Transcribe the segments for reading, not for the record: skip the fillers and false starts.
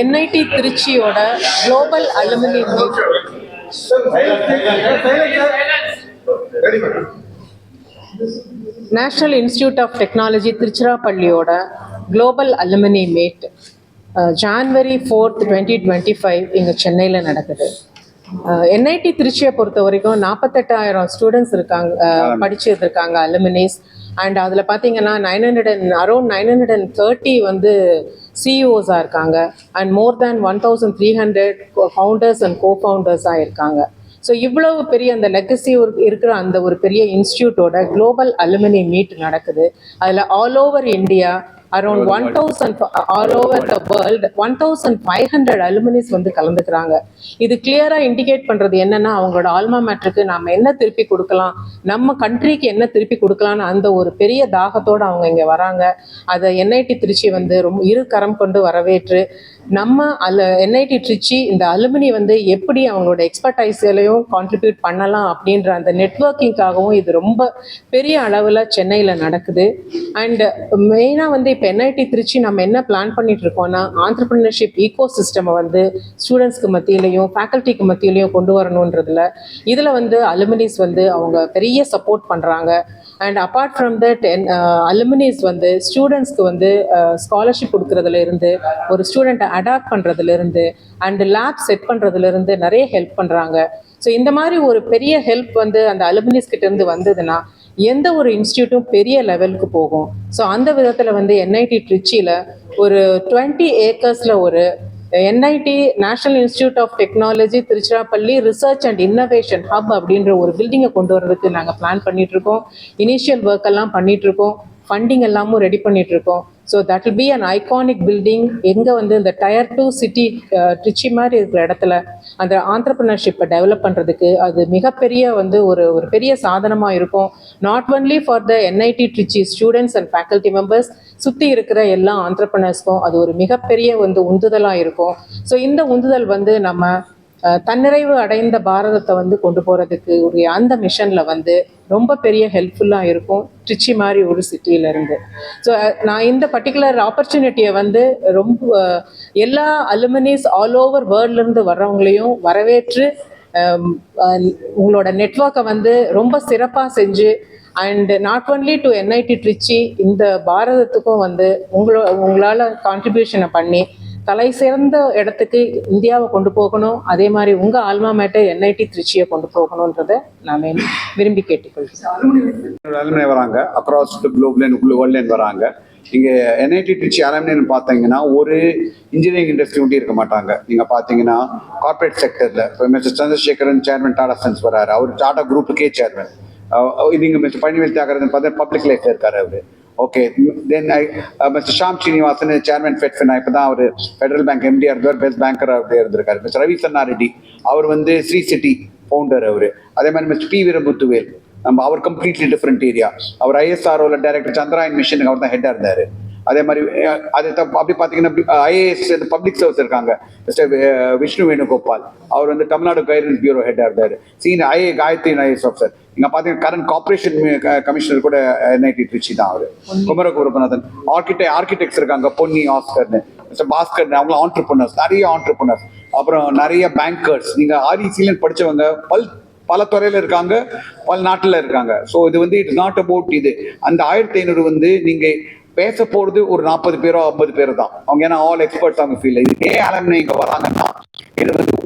NIT திருச்சியோட global alumni meet national institute of technology திருச்சிராப்பள்ளியோட global alumni meet January 4, 2025 இங்கே சென்னையில் நடக்குது. என்ஐடி திருச்சியை பொறுத்த வரைக்கும் 48,000 ஸ்டூடெண்ட்ஸ் இருக்காங்க, படிச்சுட்டு இருக்காங்க அலுமினிஸ். அண்ட் அதில் பார்த்தீங்கன்னா அரௌண்ட் 930 வந்து சிஇஓஸாக இருக்காங்க. And more than 1,300 founders and கோஃபவுண்டர்ஸாக இருக்காங்க. ஸோ இவ்வளவு பெரிய அந்த லெகசி இருக்கிற அந்த ஒரு பெரிய இன்ஸ்டியூட்டோட குளோபல் அலுமினி மீட் நடக்குது. அதில் all over India around 1,000 all over the world 1,500 alumni வந்து கலந்துக்கிறாங்க. இது கிளியராக இண்டிகேட் பண்ணுறது என்னன்னா, அவங்களோட ஆல்மா மேட்ருக்கு நாம் என்ன திருப்பி கொடுக்கலாம், நம்ம கண்ட்ரிக்கு என்ன திருப்பி கொடுக்கலான்னு அந்த ஒரு பெரிய தாகத்தோடு அவங்க இங்கே வராங்க. அதை என்ஐடி திருச்சி வந்து ரொம்ப இரு கரம் கொண்டு வரவேற்று நம்ம என்ஐடி திருச்சி இந்த அலுமினி வந்து எப்படி அவங்களோட எக்ஸ்பர்டைஸ்லையும் கான்ட்ரிபியூட் பண்ணலாம் அப்படின்ற அந்த நெட்வொர்க்கிங்காகவும் இது ரொம்ப பெரிய அளவில் சென்னையில் நடக்குது. அண்ட் மெயினாக வந்து இப்போ என்ஐடி திருச்சி நம்ம என்ன பிளான் பண்ணிட்டு இருக்கோம்னா, ஆண்டர்பிரினர்ஷிப் ஈகோ சிஸ்டமை வந்து ஸ்டூடெண்ட்ஸ்க்கு மத்தியிலையும் ஃபேக்கல்ட்டிக்கு மத்தியிலையும் கொண்டு வரணுன்றதுல இதில் வந்து அலுமினிஸ் வந்து அவங்க பெரிய சப்போர்ட் பண்ணுறாங்க. And apart from that alumni வந்து ஸ்டூடெண்ட்ஸ்க்கு வந்து ஸ்காலர்ஷிப் கொடுக்கறதுல இருந்து, ஒரு ஸ்டூடெண்ட்டை அடாப்ட் பண்ணுறதுலேருந்து அண்ட் லேப் செட் பண்ணுறதுலேருந்து நிறைய ஹெல்ப் பண்ணுறாங்க. ஸோ இந்த மாதிரி ஒரு பெரிய ஹெல்ப் வந்து அந்த அலுமினிஸ் கிட்டேருந்து வந்ததுன்னா எந்த ஒரு இன்ஸ்டியூட்டும் பெரிய லெவலுக்கு போகும். ஸோ அந்த விதத்தில் வந்து என்ஐடி திருச்சியில் ஒரு 20 ஏக்கர்ஸில் ஒரு NIT national institute of technology Tiruchirappalli research and innovation hub அப்படின்ற ஒரு பில்டிங்கை கொண்டு வர்றதுக்கு நாங்கள் பிளான் பண்ணிகிட்ருக்கோம். இனிஷியல் ஒர்க் எல்லாம் பண்ணிகிட்ருக்கோம், ஃபண்டிங் எல்லாமும் ரெடி பண்ணிகிட்ருக்கோம். So that will be an iconic building. எங்கே வந்து இந்த Tier 2 சிட்டி திருச்சி மாதிரி இருக்கிற இடத்துல அந்த ஆண்டர்பிரினர்ஷிப்பை டெவலப் பண்ணுறதுக்கு அது மிகப்பெரிய வந்து ஒரு பெரிய சாதனமாக இருக்கும். Not only for the NIT Trichy students and faculty members, சுற்றி இருக்கிற எல்லா ஆண்டர்பிரினர்ஸ்க்கும் அது ஒரு மிகப்பெரிய வந்து உந்துதலாக இருக்கும். ஸோ இந்த உந்துதல் வந்து நம்ம தன்னிறைவு அடைந்த பாரதத்தை வந்து கொண்டு போகிறதுக்கு உரிய அந்த மிஷனில் வந்து ரொம்ப பெரிய ஹெல்ப்ஃபுல்லாக இருக்கும் திருச்சி மாதிரி ஒரு சிட்டியிலேருந்து. ஸோ நான் இந்த பர்டிகுலர் ஆப்பர்ச்சுனிட்டியை வந்து ரொம்ப எல்லா அலுமினிஸ் ஆல் ஓவர் வேர்ல்ட்லேருந்து வர்றவங்களையும் வரவேற்று உங்களோட நெட்வொர்க்கை வந்து ரொம்ப சிறப்பாக செஞ்சு and not only to NIT Trichy, இந்த பாரதத்துக்கும் வந்து உங்களால் கான்ட்ரிபியூஷனை பண்ணி தலை சிறந்த இடத்துக்கு இந்தியாவை கொண்டு போகணும். அதே மாதிரி உங்கள் ஆல்மா மேட்டர் என்ஐடி திருச்சியை கொண்டு போகணுன்றதை நான் விரும்பி கேட்டுக்கொள்கிறேன். வராங்க அக்ராஸ் குளோபல் வராங்க. இங்கே என்ஐடி திருச்சி அலுமினின்னு பார்த்தீங்கன்னா ஒரு இன்ஜினியரிங் இண்டஸ்ட்ரி ஒட்டி இருக்க மாட்டாங்க. நீங்கள் பார்த்தீங்கன்னா கார்பரேட் செக்டரில் இப்போ mister Chandrasekaran chairman Tata sons வராரு, அவர் டாடா குரூப்புக்கே சேர்மன். நீங்கள் மிஸ்டர் பழனிவேல் தியாகராஜன் பார்த்தா பப்ளிக் லைஃப்ல இருக்காரு அவர். ஓகே, தென் மிஸ்டர் ஷாம் ஸ்ரீனிவாசன் சேர்மன் ஃபெட்ஃபினா, இப்போ தான் அவர் ஃபெடரல் பேங்க் எம்டிஆர் இருந்தார், பெஸ்ட் பேங்கர் அப்படியே இருந்திருக்காரு. மிஸ்டர் ரவி சன்னா ரெட்டி, அவர் வந்து ஸ்ரீ சிட்டி ஃபவுண்டர் அவர். அதே மாதிரி மிஸ்டர் பி வீரமுத்துவேல், அவர் கம்ப்ளீட்லி டிஃப்ரெண்ட் ஏரியா, அவர் ஐஎஸ்ஆர்ஓவில் டைரக்டர் சந்திராயன் மிஷனுக்கு அவர் தான் ஹெட்டாக இருந்தார். அதே மாதிரி அப்படி பார்த்தீங்கன்னா ஐஏஎஸ் பப்ளிக் சர்வீஸ் இருக்காங்க மிஸ்டர் விஷ்ணு வேணுகோபால், அவர் வந்து தமிழ்நாடு கைடன்ஸ் பியூரோ ஹெட்டாக இருந்தார். Senior Gayathri IAS officer. இங்கே பார்த்தீங்கன்னா கரண்ட் கார்பரேஷன் கமிஷனர் கூட என்ஐடி திருச்சி தான் அவர். குமரகுருபநாதன். ஆர்கிடெக்ட்ஸ் இருக்காங்க, பொன்னி ஆஸ்கர்னு, மிஸ்டர் பாஸ்கர், அவங்களும் ஆண்டர்பிரினர்ஸ், நிறைய ஆண்டர்பிரினர்ஸ். அப்புறம் நிறைய பேங்கர்ஸ். நீங்கள் ஆர்இசிலன்னு படித்தவங்க பல துறையில் இருக்காங்க, பல நாட்டில் இருக்காங்க. ஸோ இது வந்து இட்ஸ் நாட் அபவுட் இது. அந்த 1500 வந்து நீங்கள் பேச போகிறது ஒரு 40 பேரோ 50 பேர் தான் அவங்க. ஏன்னா ஆல் எக்ஸ்பர்ட்ஸ் அவங்க ஃபீல்டு. இது ஏன் அலுமினி இங்கே வராங்கன்னா, இது வந்து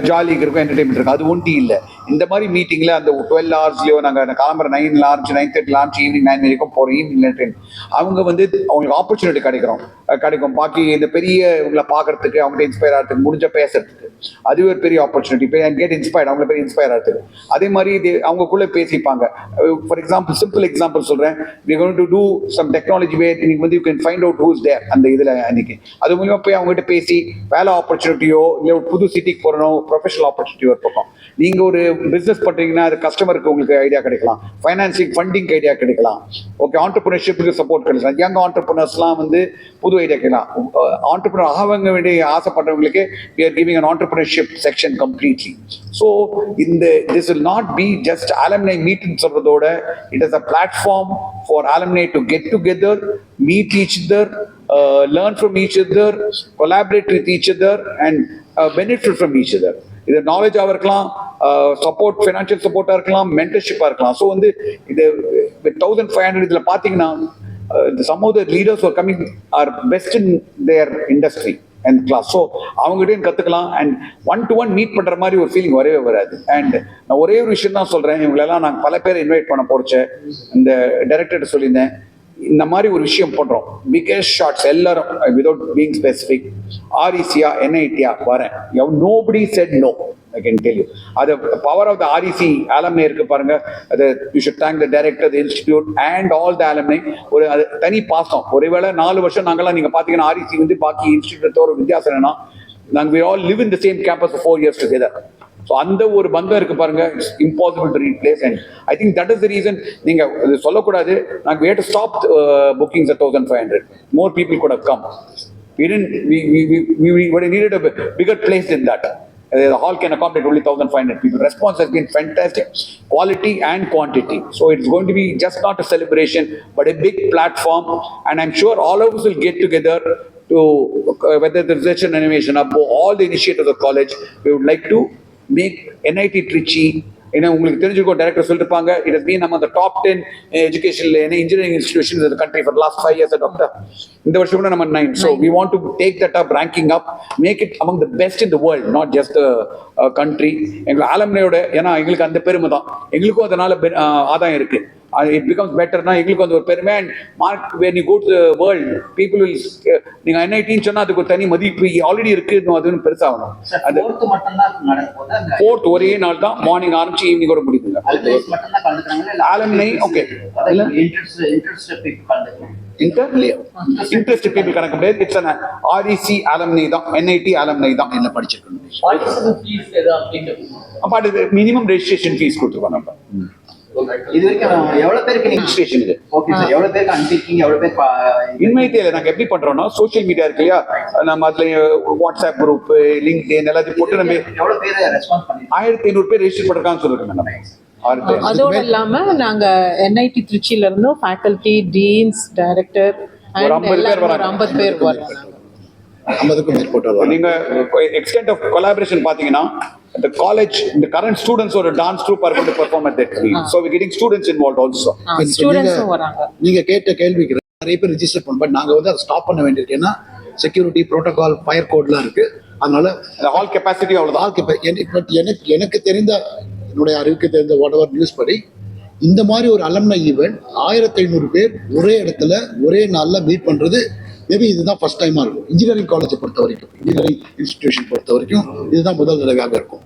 ஜாலி இருக்கும், என்டர்டைன்மெண்ட் இருக்கும், அது ஒன்றும் இல்லை. இந்த மாதிரி மீட்டிங்கில் அந்த 12 ஹவர்ஸ்லையோ நாங்கள் கிளம்புற 9 லான்ச் 9:30 லான்ச் ஈவினிங் 9 வரைக்கும் போகிறோம். ஈவினிங் அவங்க வந்து அவங்களுக்கு ஆப்பர்ச்சுனிட்டி கிடைக்கும். பாக்கி இந்த பெரிய இவங்களை பார்க்கறதுக்கு, அவங்கள்ட்ட இன்ஸ்பயர் ஆகிறதுக்கு, முடிஞ்ச பேசுறதுக்கு, அதுவே ஒரு பெரிய ஆப்பர்ச்சுனிட்டி. இப்போ கெட் இன்ஸ்பயர்ட், அவங்கள பெரிய இன்ஸ்பயர் ஆகிறதுக்கு. அதே மாதிரி இது அவங்களுக்குள்ளே பேசிப்பாங்க. ஃபார் எக்ஸாம்பிள், சிம்பிள் எக்ஸாம்பிள் சொல்கிறேன். We going to do some technology way, நீங்கள் வந்து you can find out who's there அந்த இதில் அன்னைக்கு. அது மூலியமாக போய் அவங்ககிட்ட பேசி வேலை ஆப்பர்ச்சுனிட்டியோ இல்லை ஒரு புது சிட்டிக்கு போகிறனோ ப்ரொஃபஷனல் ஆப்பர்ச்சுனிட்டி ஒரு பக்கம். நீங்கள் ஒரு பிஸ்னஸ் பண்ணுறீங்கன்னா அது கஸ்டமருக்கு உங்களுக்கு ஐடியா கிடைக்கலாம், ஃபைனான்சிங் ஃபண்டிங் ஐடியா கிடைக்கலாம். ஓகே, ஆண்டர்பிரினர்ஷிப்புக்கு சப்போர்ட் கிடைக்கலாம். யங் ஆண்டர்பிரினர்ஸ்லாம் வந்து புது ஐடியா கிடைக்கலாம். ஆண்டர்பிரினர் ஆக வேண்டிய ஆசைப்படுறவங்களுக்கு we are giving an entrepreneurship section completely. So this will not be just alumni meeting சொல்றதோட, it is a platform for alumni to get together, meet each other, learn from each other, collaborate with each other, and benefit from each other. இது நாலேஜாக இருக்கலாம், support, financial சப்போர்ட்டாக இருக்கலாம், மென்டர்ஷிப்பாக இருக்கலாம். So வந்து இது 1500 இதில் பார்த்தீங்கன்னா some of the leaders who are coming are best in their industry and class. So அவங்ககிட்டையும் கற்றுக்கலாம். அண்ட் 1-to-1 மீட் பண்ணுற மாதிரி ஒரு ஃபீலிங் வரவே வராது. அண்ட் நான் ஒரே ஒரு விஷயம் தான் சொல்கிறேன், இவங்களெல்லாம் நாங்கள் பல பேர் இன்வைட் பண்ண போகிறச்ச இந்த டைரக்டர்கிட்ட சொல்லியிருந்தேன், இந்த மாதிரி ஒரு விஷயம் பண்ணுறோம், பிகெஸ்ட் ஷார்ட்ஸ் எல்லாரும் விதவுட் பீங் ஸ்பெசிஃபிக், ஆர்இசியா என்ஐடியா வரேன், nobody said no. I can tell you. The power of the REC alumni இருக்கு பாருங்க. You should thank the director, the institute and all the alumni. ஒரு தனி பாசம். ஒருவேளை 4 வருஷம் நாங்களாம் நீங்க பாத்தீங்கன்னா REC வந்து பாக்கி இன்ஸ்டிடியூட்டோட வித்தியாசம் என்னன்னா, நாங்க we all live in the same campus for 4 years together. So அந்த ஒரு பந்தம் இருக்கு பாருங்க, it's impossible to replace. And I think that is the reason நீங்க சொல்லக்கூடாது, நாங்க we had to stop bookings at 1500. More people could have come. We would have needed a bigger place than that. The hall can accommodate only 1500 people. Response has been fantastic, quality and quantity. So it's going to be just not a celebration, but a big platform. And I'm sure all of us will get together to, whether the research and innovation, all the initiatives of the college, we would like to make NIT Trichy. உங்களுக்கு தெரிஞ்சுக்கோ, director சொல்லிருப்பாங்க, it has been among the top 10 educational engineering institutions in the country for the last 5 years. Doctor, இந்த வருஷம் கூட நம்ம 9. So we want to take that up, ranking up, make it among the best in the world, not just the country. எங்க ஆலம்னையோட, ஏன்னா எங்களுக்கு அந்த பெருமை தான், எங்களுக்கும் அதனால ஆதாயம் இருக்கு. It becomes better na எங்களுக்கு அந்த ஒரு பெருமை. And mark, when you go to the world, people will, நீங்க NIT சொன்னா அதுக்கு ஒரு தனி மதிப்பு ஆல்ரெடி இருக்கு, அதுன்னு பெருசாகணும். அது 4th மட்டும் தான் நடக்குது. 4th ஒரே நாள் தான், மார்னிங் ஆரம்பிச்சு ஈவினிங் கூட முடியுங்க. ஆலம்னை ஓகே, இன்ட்ரெஸ்ட் பீப்புள் கணக்கு முடியாது. இட்ஸ் an REC alumni தான், NIT alumni தான் என்ன படிச்சிருக்கணும். அப்ப அது மினிமம் ரெஜிஸ்ட்ரேஷன் ஃபீஸ் கொடுத்துருவோம் நம்ம. இது வரைக்கும் எவ்வளவு பேருக்கு ரெஜிஸ்ட்ரேஷன் இது? ஓகே சார், எவ்வளவு பேருக்கு அனுப்பிருக்கீங்க, எவ்வளவு பேர் இன்மைத்தில நாங்க எப்படி பண்றோம்னா, சோஷியல் மீடியா இருக்கு இல்லையா, நம்ம அதுல வாட்ஸ்அப் குரூப், லிங்க்டின் எல்லாத்தையும் போட்டு நம்ம எவ்வளவு பேர் ரெஸ்பான்ஸ் பண்ணி 1500 பேர் ரெஜிஸ்டர் பண்ணிருக்காங்கன்னு சொல்லிருக்கோம். அதோட இல்லாம நாங்க NIT திருச்சியில இருந்தும் ஃபேக்கல்டி, டீன்ஸ், டைரக்டர் ஒரு 50 பேர் வராங்க. 50 பேர் வராங்க. 50க்கும் மேற்பட்டவர். நீங்க எக்ஸ்டென்ட் ஆஃப் கொலாபரேஷன் பாத்தீங்கன்னா, the college, the current students or a dance troupe are going to perform at that field. So we're getting students involved also. ஸ்டூடண்ட்ஸும் வராங்க. நீங்க கேட்ட கேள்விக்கு நிறைய பேர் ரெஜிஸ்டர் பண்ண, பட் நாங்க வந்து அதை ஸ்டாப் பண்ண வேண்டியிருக்கு. ஏன்னா செக்யூரிட்டி புரோட்டோகால், ஃபயர் கோட்லாம் இருக்கு. அதனால ஹால் கெப்பாசிட்டி அவ்வளவுதான். எனக்கு தெரிந்த, என்னுடைய அறிவுக்கு தெரிந்த வாட் நியூஸ் படி, இந்த மாதிரி ஒரு அலம்னை ஈவெண்ட் 1500 பேர் ஒரே இடத்துல ஒரே நாளில் மீட் பண்றது மேபி இதுதான் ஃபர்ஸ்ட் டைமா இருக்கும். இன்ஜினியரிங் காலேஜை பொறுத்த வரைக்கும், இன்ஜினியரிங் இன்ஸ்டிடியூஷன் பொறுத்த வரைக்கும் இதுதான் முதல் தடவையாக இருக்கும்.